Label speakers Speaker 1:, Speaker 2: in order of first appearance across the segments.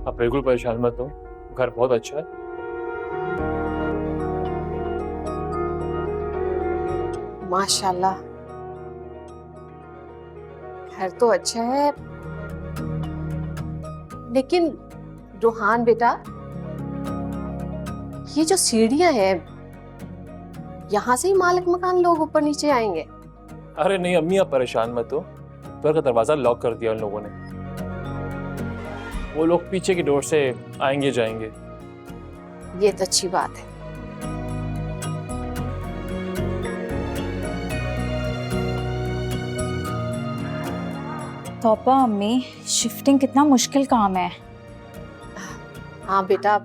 Speaker 1: आप बिल्कुल परेशान मत हो, घर बहुत अच्छा है।
Speaker 2: माशाल्लाह, घर तो अच्छा है, लेकिन रोहान बेटा, ये जो सीढ़ियां हैं, यहाँ से ही मालिक मकान लोग ऊपर नीचे आएंगे।
Speaker 1: अरे नहीं अम्मी, आप परेशान मत हो, घर का दरवाजा लॉक कर दिया उन लोगों ने। वो लोग पीछे की डोर से आएंगे जाएंगे।
Speaker 2: ये तो अच्छी बात है।
Speaker 3: तौबा अम्मी, शिफ्टिंग कितना मुश्किल काम है।
Speaker 2: हाँ बेटा,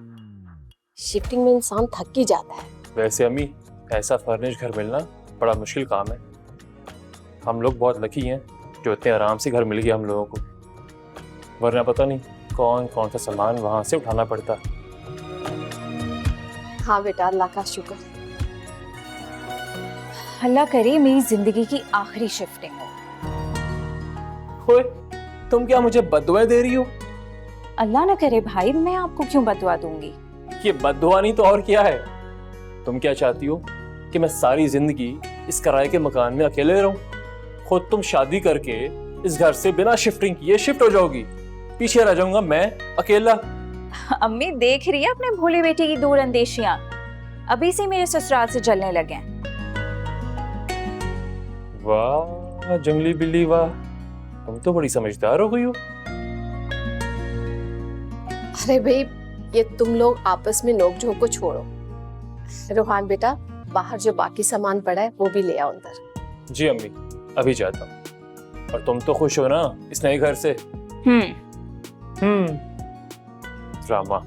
Speaker 2: शिफ्टिंग में इंसान थक ही जाता है।
Speaker 1: वैसे अम्मी, ऐसा फर्निश घर मिलना बड़ा मुश्किल काम है। हम लोग बहुत लकी हैं जो इतने आराम से घर मिल गया हम लोगों को, वरना पता नहीं कौन कौन सा सामान वहां से उठाना पड़ता।
Speaker 2: हाँ बेटा, अल्लाह का शुक्र।
Speaker 3: अल्लाह करे मेरी जिंदगी की आखिरी शिफ्टिंग हो।
Speaker 1: ओए, तुम क्या मुझे बददुआएं दे रही हो?
Speaker 3: अल्लाह ना करे भाई, मैं आपको क्यों बददुआ दूंगी।
Speaker 1: ये बददुआ नहीं तो और क्या है? तुम क्या चाहती हो कि मैं सारी जिंदगी इस किराए के मकान में अकेले रहूं? खुद तुम शादी करके इस घर से बिना शिफ्टिंग किए शिफ्ट हो जाओगी, पीछे रह जाऊंगा मैं अकेला।
Speaker 3: अम्मी देख रही है अपने भोली बेटी की दूर अंदेशियां, अभी से मेरे ससुराल से जलने लगे हैं।
Speaker 1: वाह जंगली बिल्ली वाह, तुम तो बड़ी समझदार हो गई हो।
Speaker 2: अरे भाई, ये तुम लोग आपस में नोकझोंक को छोड़ो। रोहान बेटा, बाहर जो बाकी सामान पड़ा है वो भी ले आओ अंदर।
Speaker 1: जी अम्मी, अभी जाता हूँ। और तुम तो खुश हो ना इस नए घर से? ड्रामा।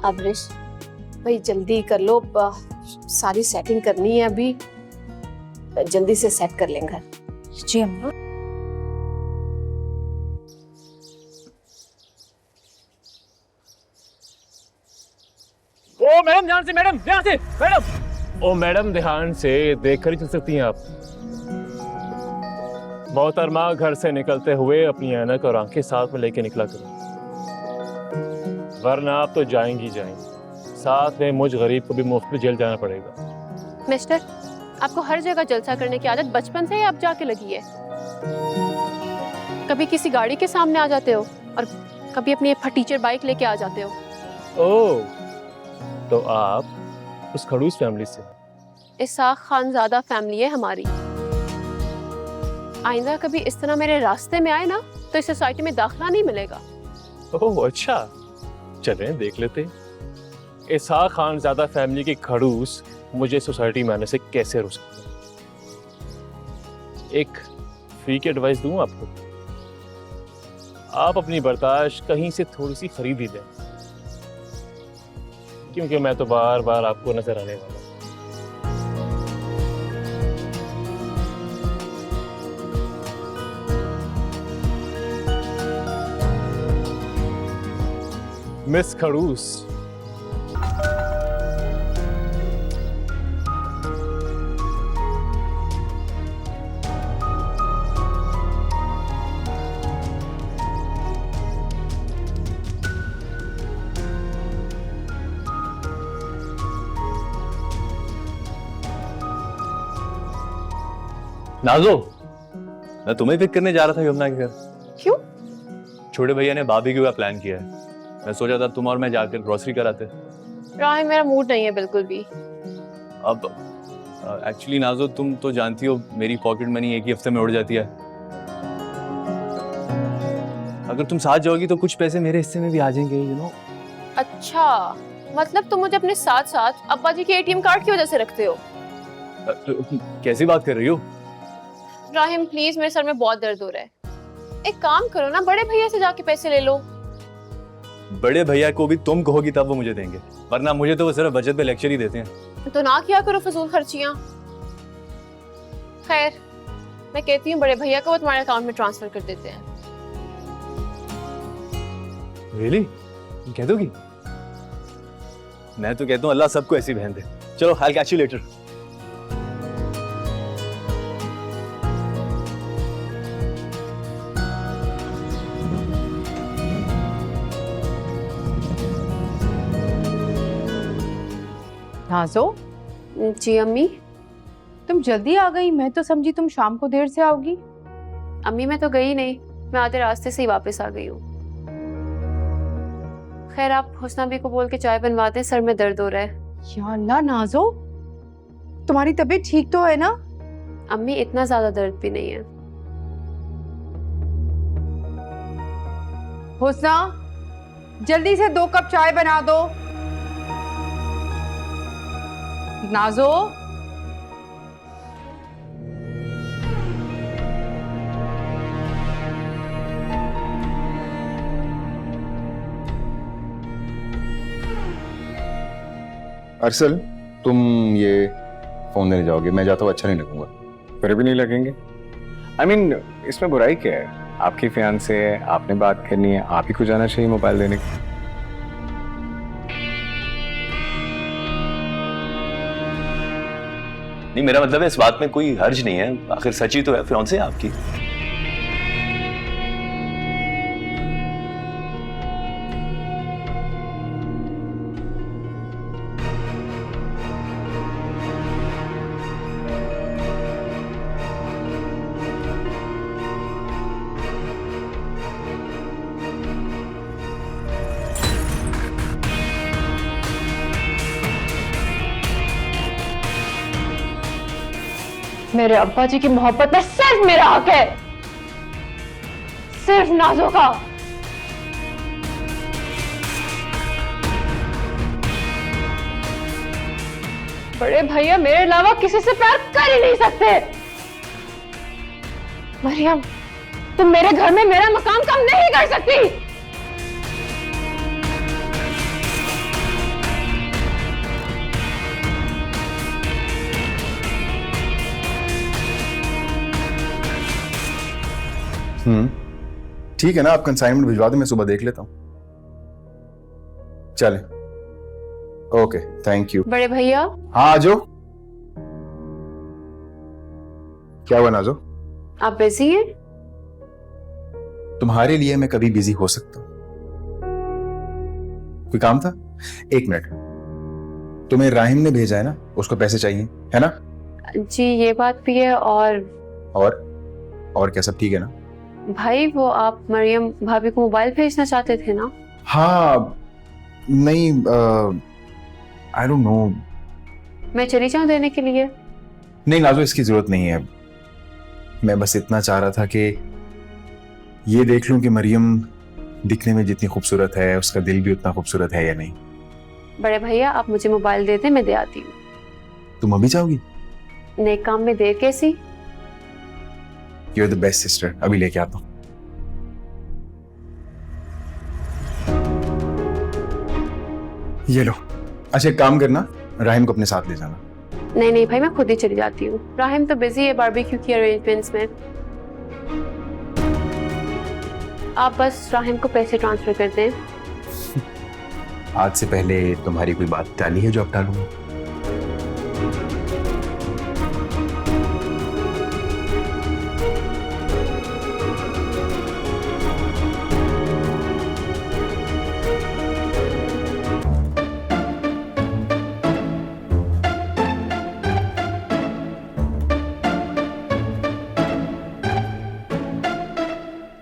Speaker 2: अब रिश भाई जल्दी कर लो, सारी सेटिंग करनी है अभी, जल्दी से सेट कर लें घर।
Speaker 3: जी अम्मी।
Speaker 1: ओ मैडम ध्यान से, मैडम ध्यान से, मैडम। ओ मैडम ध्यान से, देख कर ही चल सकती हैं आप। मोहतरमा घर से निकलते हुए अपनी ऐनक और आंखें साथ में लेके निकला करो, वरना आप तो जाएंगी जाएंगी, साथ में मुझ गरीब को भी मुफ्त में जेल जाना पड़ेगा।
Speaker 4: मिस्टर, आपको हर जगह जलसा करने की आदत बचपन से ही अब जाके लगी है। कभी किसी गाड़ी के सामने आ जाते हो और कभी अपनी फटीचर बाइक लेके आ जाते हो।
Speaker 1: ओह, तो आप उस खड़ूस फैमिली से?
Speaker 4: इसाक खानजादा फैमिली है हमारी। आइंदा कभी इस तरह मेरे रास्ते में आए ना तो इस सोसाइटी में दाखिला नहीं मिलेगा।
Speaker 1: ओह अच्छा, चलें देख लेते हैं इसाक खानजादा फैमिली के खड़ूस मुझे सोसाइटी में आने से कैसे रोक सकते हैं। एक फ्री की एडवाइस दूं आपको, आप अपनी बर्दाश्त कहीं से थोड़ी सी खरीद ही लें, क्योंकि मैं तो बार बार आपको नजर आने वाला हूं। मिस खड़ूस,
Speaker 5: नाज़ो, मैं तुम्हें पिक करने जा रहा था यमुना के घर।
Speaker 4: क्यों?
Speaker 5: छोटे भैया ने बारबेक्यू का प्लान किया है, मैं सोचा था तुम और मैं जाकर ग्रोसरी कराते।
Speaker 4: राय, मेरा मूड नहीं है बिल्कुल भी।
Speaker 5: अब एक्चुअली नाज़ो, तुम तो जानती हो मेरी पॉकेट मनी एक ही हफ्ते में उड़ जाती है। अगर तुम साथ जाओगी तो कुछ पैसे मेरे हिस्से में भी आ जाएंगे, यू नो।
Speaker 4: अच्छा, मतलब तुम मुझे अपने साथ साथ अब्बा जी के एटीएम कार्ड की वजह से रखते हो?
Speaker 5: कैसी बात कर रही हो?
Speaker 4: राहिम प्लीज, मेरे सर में बहुत दर्द हो रहा है। एक काम करो ना, बड़े भैया से जाके पैसे ले लो।
Speaker 5: बड़े भैया को भी तुम कहोगी तब वो मुझे देंगे, वरना मुझे तो वो सिर्फ बचत पे लेक्चर ही देते हैं।
Speaker 4: तो ना किया करो फजूल खर्चियां। खैर, मैं कहती हूँ बड़े भैया को वो तुम्हारे अकाउंट में ट्रांसफर कर देते हैं।
Speaker 5: रियली? तुम कह दोगी? मैं तो कहता हूँ अल्लाह सबको ऐसी बहन दे। चलो, I'll catch you later.
Speaker 6: नाजो,
Speaker 4: जी अम्मी।
Speaker 6: तुम जल्दी आ गई। मैं तो समझी तुम शाम को देर से आओगी।
Speaker 4: अम्मी मैं तो गई नहीं, मैं आधे रास्ते से ही वापस आ गई हूँ। खैर आप हुस्ना भी को बोल के चाय बनवा दें, सर में दर्द हो रहा है।
Speaker 6: या अल्लाह नाजो, तुम्हारी तबीयत ठीक तो है ना?
Speaker 4: अम्मी इतना ज्यादा दर्द भी नहीं है।
Speaker 6: हुस्ना, जल्दी से 2 कप चाय बना दो। नाजो,
Speaker 7: अरसल, तुम ये फोन देने जाओगे, मैं जाता हूँ, अच्छा नहीं लगूंगा।
Speaker 8: फिर भी नहीं लगेंगे। I mean, इसमें बुराई क्या है? आपकी फियांसे है, आपने बात करनी है, आप ही को जाना चाहिए मोबाइल देने की।
Speaker 5: नहीं, मेरा मतलब है इस बात में कोई हर्ज नहीं है, आखिर सची तो है फियांसे आपकी।
Speaker 4: मेरे अब्बा जी की मोहब्बत में सिर्फ मेरा हक है, सिर्फ नाजो का। बड़े भैया मेरे अलावा किसी से प्यार कर ही नहीं सकते। मरियम, तुम मेरे घर में मेरा मकाम कम नहीं कर सकती।
Speaker 7: ठीक है ना, आप कंसाइनमेंट भिजवा दें, मैं सुबह देख लेता हूँ। चले, ओके, थैंक यू।
Speaker 4: बड़े भैया,
Speaker 7: हाँ आ जाओ। क्या हुआ नाजो?
Speaker 4: आप बिजी हैं?
Speaker 7: तुम्हारे लिए मैं कभी बिजी हो सकता हूँ। कोई काम था? 1 मिनट। तुम्हें राहिम ने भेजा है ना, उसको पैसे चाहिए है ना?
Speaker 4: जी ये बात भी है।
Speaker 7: और क्या, सब ठीक है ना?
Speaker 4: भाई वो आप मरियम भाभी को मोबाइल भेजना चाहते थे ना?
Speaker 7: हाँ, नहीं, आई डोंट नो।
Speaker 4: मैं चली जाऊं देने के लिए?
Speaker 7: नहीं नाजो, इसकी जरूरत नहीं है। मैं बस इतना चाह रहा था कि ये देख लूं कि मरियम दिखने में जितनी खूबसूरत है, उसका दिल भी उतना खूबसूरत है या नहीं।
Speaker 4: बड़े भैया आप मुझे मोबाइल दे दें, मैं दे आती हूँ।
Speaker 7: तुम अभी जाओगी?
Speaker 4: नेक काम में देर कैसी?
Speaker 7: You are the best sister. अभी लेके आता हूँ। ये लो। अच्छा एक काम करना, राहिम को अपने साथ ले जाना।
Speaker 4: नहीं नहीं भाई, मैं खुद ही चली जाती हूँ। राहिम तो बिजी है बारबेक्यू की अरेंजमेंट्स में। आप बस राहिम को पैसे ट्रांसफर कर दें।
Speaker 7: आज से पहले तुम्हारी कोई बात टाली है जो अब टालूंगा?